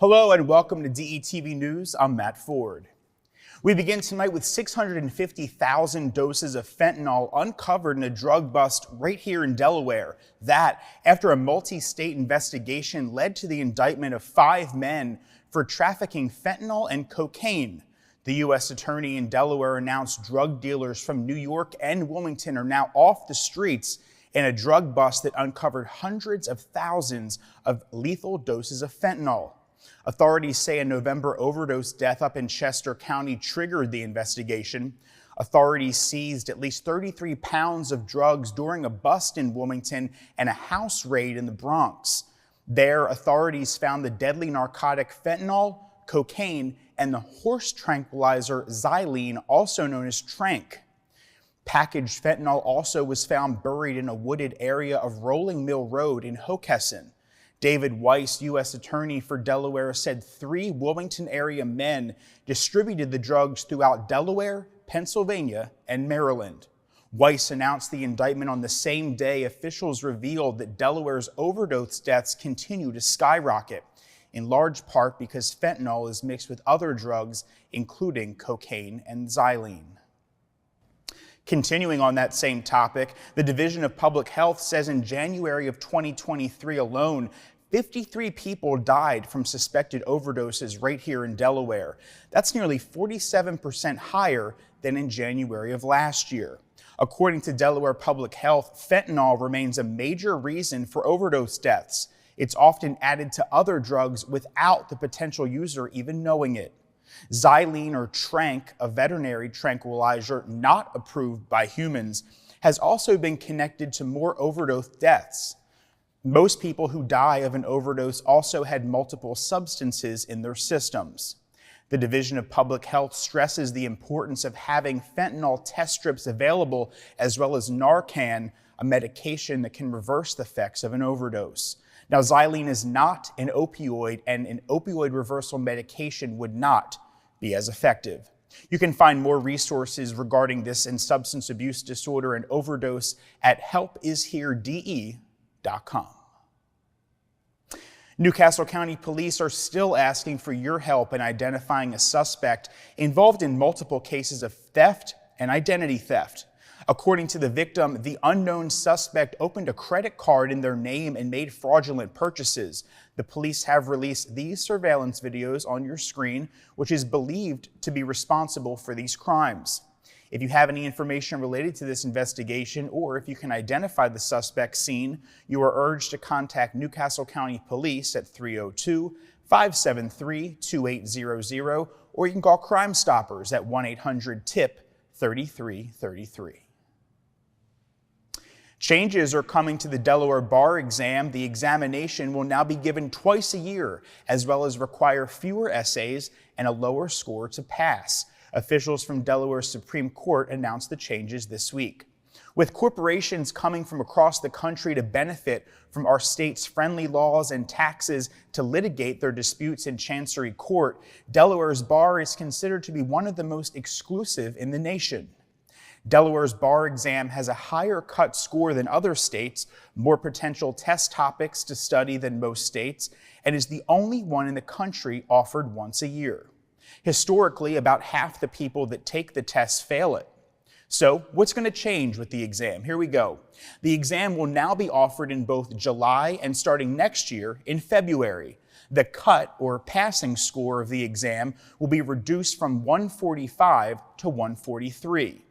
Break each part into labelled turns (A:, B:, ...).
A: Hello and welcome to DETV News. I'm Matt Ford. We begin tonight with 650,000 doses of fentanyl uncovered in a drug bust right here in Delaware. That after a multi-state investigation led to the indictment of 5 men for trafficking fentanyl and cocaine. The U.S. Attorney in Delaware announced drug dealers from New York and Wilmington are now off the streets in a drug bust that uncovered hundreds of thousands of lethal doses of fentanyl. Authorities say a November overdose death up in Chester County triggered the investigation. Authorities seized at least 33 pounds of drugs during a bust in Wilmington and a house raid in the Bronx. There, authorities found the deadly narcotic fentanyl, cocaine, and the horse tranquilizer xylene, also known as Tranq. Packaged fentanyl also was found buried in a wooded area of Rolling Mill Road in Hockessin. David Weiss, U.S. Attorney for Delaware, said 3 Wilmington area men distributed the drugs throughout Delaware, Pennsylvania, and Maryland. Weiss announced the indictment on the same day officials revealed that Delaware's overdose deaths continue to skyrocket, in large part because fentanyl is mixed with other drugs, including cocaine and xylene. Continuing on that same topic, the Division of Public Health says in January of 2023 alone, 53 people died from suspected overdoses right here in Delaware. That's nearly 47% higher than in January of last year. According to Delaware Public Health, fentanyl remains a major reason for overdose deaths. It's often added to other drugs without the potential user even knowing it. Xylene, or Tranq, a veterinary tranquilizer not approved by humans, has also been connected to more overdose deaths. Most people who die of an overdose also had multiple substances in their systems. The Division of Public Health stresses the importance of having fentanyl test strips available, as well as Narcan, a medication that can reverse the effects of an overdose. Now, xylene is not an opioid, and an opioid reversal medication would not be as effective. You can find more resources regarding this and substance abuse disorder and overdose at helpisherede.com. Newcastle County Police are still asking for your help in identifying a suspect involved in multiple cases of theft and identity theft. According to the victim, the unknown suspect opened a credit card in their name and made fraudulent purchases. The police have released these surveillance videos on your screen, which is believed to be responsible for these crimes. If you have any information related to this investigation, or if you can identify the suspect seen, you are urged to contact Newcastle County Police at 302-573-2800, or you can call Crime Stoppers at 1-800-TIP-3333. Changes are coming to the Delaware bar exam. The examination will now be given twice a year, as well as require fewer essays and a lower score to pass. Officials from Delaware's Supreme Court announced the changes this week. With corporations coming from across the country to benefit from our state's friendly laws and taxes to litigate their disputes in Chancery Court, Delaware's bar is considered to be one of the most exclusive in the nation. Delaware's bar exam has a higher cut score than other states, more potential test topics to study than most states, and is the only one in the country offered once a year. Historically, about half the people that take the test fail it. So, what's going to change with the exam? Here we go. The exam will now be offered in both July and starting next year in February. The cut, or passing score of the exam, will be reduced from 145 to 143.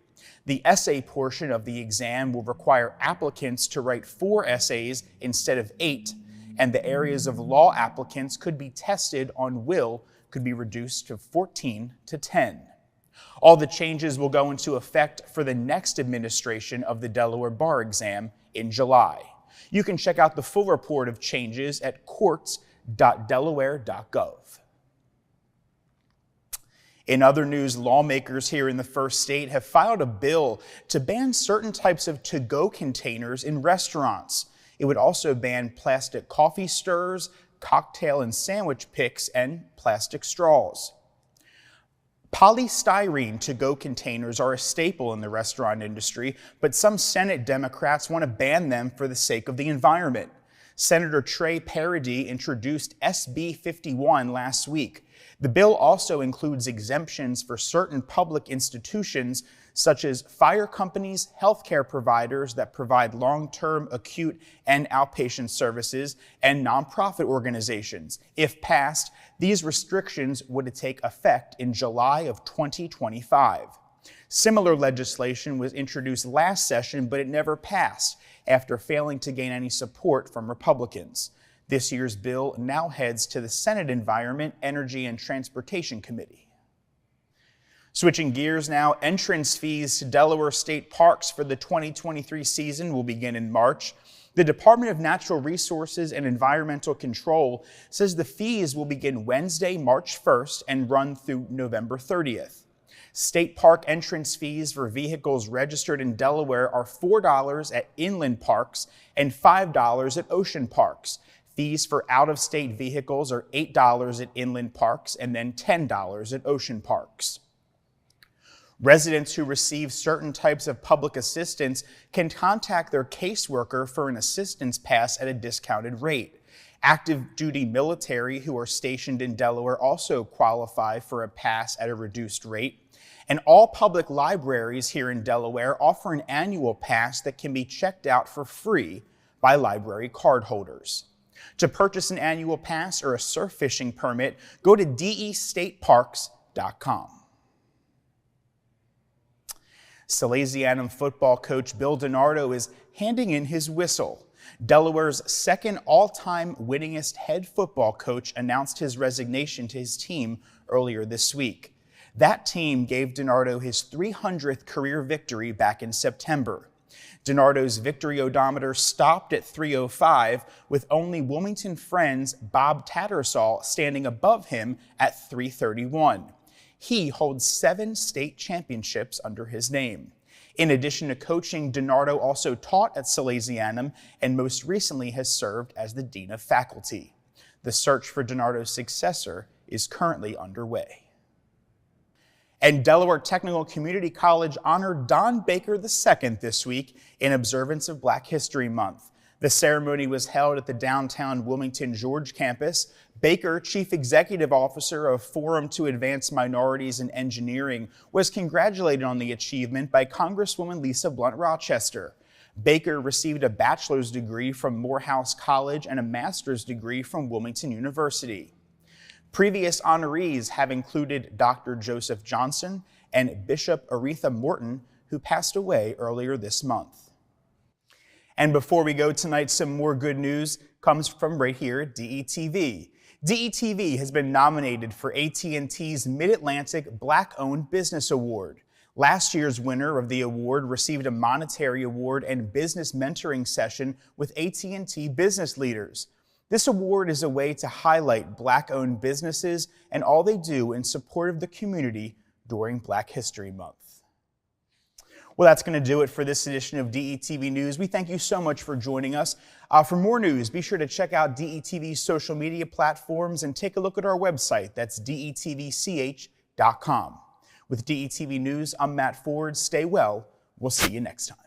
A: The essay portion of the exam will require applicants to write 4 essays instead of 8, and the areas of law applicants could be tested on will could be reduced to 14 to 10. All the changes will go into effect for the next administration of the Delaware bar exam in July. You can check out the full report of changes at courts.delaware.gov. In other news, lawmakers here in the first state have filed a bill to ban certain types of to-go containers in restaurants. It would also ban plastic coffee stirrers, cocktail and sandwich picks, and plastic straws. Polystyrene to-go containers are a staple in the restaurant industry, but some Senate Democrats want to ban them for the sake of the environment. Senator Trey Parody introduced SB 51 last week. The bill also includes exemptions for certain public institutions, such as fire companies, healthcare providers that provide long-term acute and outpatient services, and nonprofit organizations. If passed, these restrictions would take effect in July of 2025. Similar legislation was introduced last session, but it never passed after failing to gain any support from Republicans. This year's bill now heads to the Senate Environment, Energy, and Transportation Committee. Switching gears now, entrance fees to Delaware state parks for the 2023 season will begin in March. The Department of Natural Resources and Environmental Control says the fees will begin Wednesday, March 1st and run through November 30th. State park entrance fees for vehicles registered in Delaware are $4 at inland parks and $5 at ocean parks. Fees for out-of-state vehicles are $8 at inland parks and then $10 at ocean parks. Residents who receive certain types of public assistance can contact their caseworker for an assistance pass at a discounted rate. Active duty military who are stationed in Delaware also qualify for a pass at a reduced rate. And all public libraries here in Delaware offer an annual pass that can be checked out for free by library card holders. To purchase an annual pass or a surf fishing permit, go to destateparks.com. Salesianum football coach Bill DiNardo is handing in his whistle. Delaware's second all-time winningest head football coach announced his resignation to his team earlier this week. That team gave DiNardo his 300th career victory back in September. DiNardo's victory odometer stopped at 305, with only Wilmington Friends' Bob Tattersall standing above him at 331. He holds 7 state championships under his name. In addition to coaching, DiNardo also taught at Salesianum and most recently has served as the Dean of Faculty. The search for DiNardo's successor is currently underway. And Delaware Technical Community College honored Don Baker II this week in observance of Black History Month. The ceremony was held at the downtown Wilmington George campus. Baker, Chief Executive Officer of Forum to Advance Minorities in Engineering, was congratulated on the achievement by Congresswoman Lisa Blunt Rochester. Baker received a bachelor's degree from Morehouse College and a master's degree from Wilmington University. Previous honorees have included Dr. Joseph Johnson and Bishop Aretha Morton, who passed away earlier this month. And before we go tonight, some more good news comes from right here at DETV. DETV has been nominated for AT&T's Mid-Atlantic Black-Owned Business Award. Last year's winner of the award received a monetary award and business mentoring session with AT&T business leaders. This award is a way to highlight Black-owned businesses and all they do in support of the community during Black History Month. Well, that's going to do it for this edition of DETV News. We thank you so much for joining us. For more news, be sure to check out DETV's social media platforms and take a look at our website. That's detvch.com. With DETV News, I'm Matt Ford. Stay well. We'll see you next time.